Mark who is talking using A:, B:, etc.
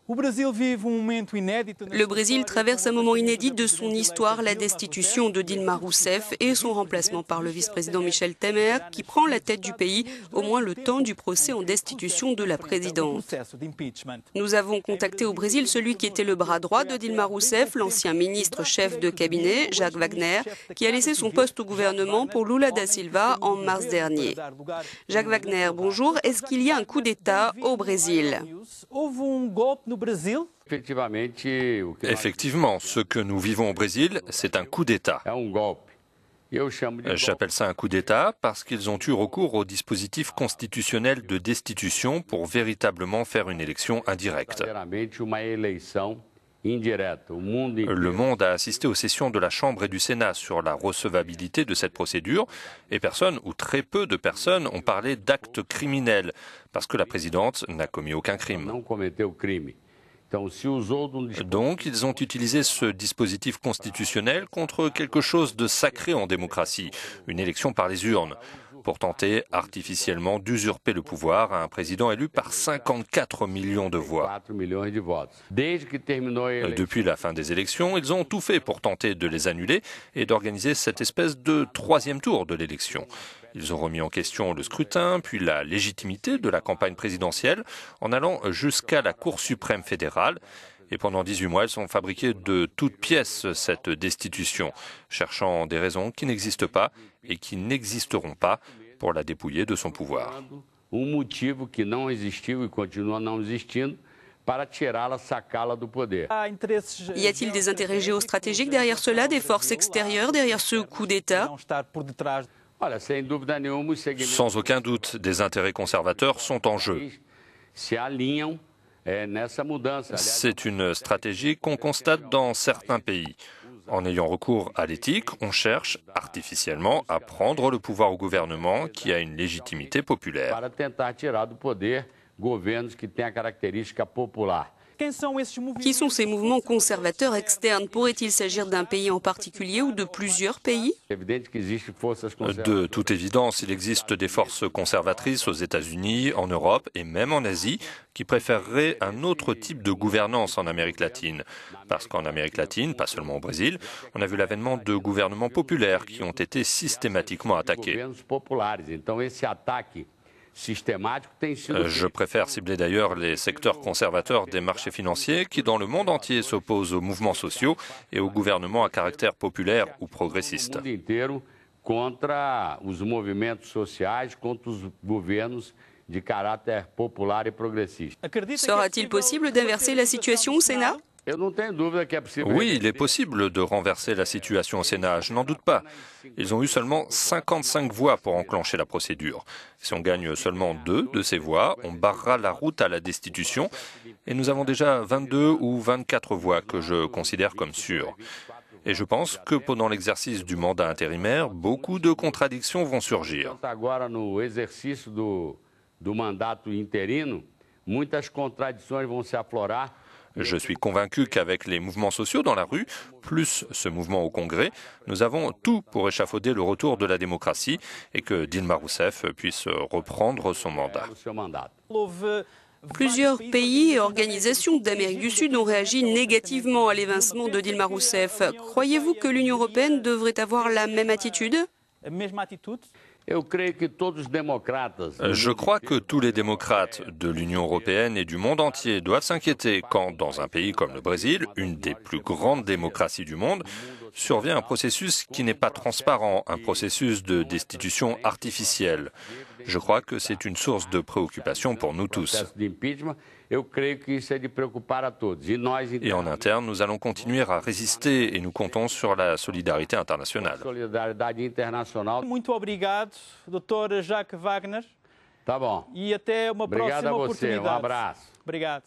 A: Le Brésil traverse un moment inédit de son histoire, la destitution de Dilma Rousseff et son remplacement par le vice-président Michel Temer, qui prend la tête du pays au moins le temps du procès en destitution de la présidente. Nous avons contacté au Brésil celui qui était le bras droit de Dilma Rousseff, l'ancien ministre chef de cabinet, Jacques Wagner, qui a laissé son poste au gouvernement pour Lula da Silva en mars dernier. Jacques Wagner, bonjour. Est-ce qu'il y a un coup d'État au Brésil ?
B: Effectivement, ce que nous vivons au Brésil, c'est un coup d'État. J'appelle ça un coup d'État parce qu'ils ont eu recours au dispositif constitutionnel de destitution pour véritablement faire une élection indirecte. Le monde a assisté aux sessions de la Chambre et du Sénat sur la recevabilité de cette procédure et personne ou très peu de personnes ont parlé d'actes criminels parce que la présidente n'a commis aucun crime. Donc, ils ont utilisé ce dispositif constitutionnel contre quelque chose de sacré en démocratie, une élection par les urnes, pour tenter artificiellement d'usurper le pouvoir à un président élu par 54 millions de voix. Depuis la fin des élections, ils ont tout fait pour tenter de les annuler et d'organiser cette espèce de troisième tour de l'élection. Ils ont remis en question le scrutin, puis la légitimité de la campagne présidentielle, en allant jusqu'à la Cour suprême fédérale. Et pendant 18 mois, ils ont fabriqué de toutes pièces cette destitution, cherchant des raisons qui n'existent pas et qui n'existeront pas pour la dépouiller de son pouvoir.
A: Y a-t-il des intérêts géostratégiques derrière cela, des forces extérieures derrière ce coup d'État ?
B: Sans aucun doute, des intérêts conservateurs sont en jeu. C'est une stratégie qu'on constate dans certains pays. En ayant recours à l'éthique, on cherche artificiellement à prendre le pouvoir au gouvernement qui a une légitimité populaire.
A: Qui sont ces mouvements conservateurs externes? Pourrait-il s'agir d'un pays en particulier ou de plusieurs pays?
B: De toute évidence, il existe des forces conservatrices aux États-Unis, en Europe et même en Asie qui préféreraient un autre type de gouvernance en Amérique latine. Parce qu'en Amérique latine, pas seulement au Brésil, on a vu l'avènement de gouvernements populaires qui ont été systématiquement attaqués. Je préfère cibler d'ailleurs les secteurs conservateurs des marchés financiers qui, dans le monde entier, s'opposent aux mouvements sociaux et aux gouvernements à caractère populaire ou progressiste.
A: Sera-t-il possible d'inverser la situation au Sénat?
B: Oui, il est possible de renverser la situation au Sénat, je n'en doute pas. Ils ont eu seulement 55 voix pour enclencher la procédure. Si on gagne seulement 2 de ces voix, on barrera la route à la destitution et nous avons déjà 22 ou 24 voix que je considère comme sûres. Et je pense que pendant l'exercice du mandat intérimaire, beaucoup de contradictions vont surgir. Je suis convaincu qu'avec les mouvements sociaux dans la rue, plus ce mouvement au Congrès, nous avons tout pour échafauder le retour de la démocratie et que Dilma Rousseff puisse reprendre son mandat.
A: Plusieurs pays et organisations d'Amérique du Sud ont réagi négativement à l'évincement de Dilma Rousseff. Croyez-vous que l'Union européenne devrait avoir la même attitude ?
B: Je crois que tous les démocrates de l'Union européenne et du monde entier doivent s'inquiéter quand, dans un pays comme le Brésil, une des plus grandes démocraties du monde, survient un processus qui n'est pas transparent, un processus de destitution artificielle. Je crois que c'est une source de préoccupation pour nous tous. Et en interne, nous allons continuer à résister et nous comptons sur la solidarité internationale.
C: Muito obrigado, Dr. Jacques Wagner. E até uma próxima oportunidade.
D: Abraço.
C: Obrigado.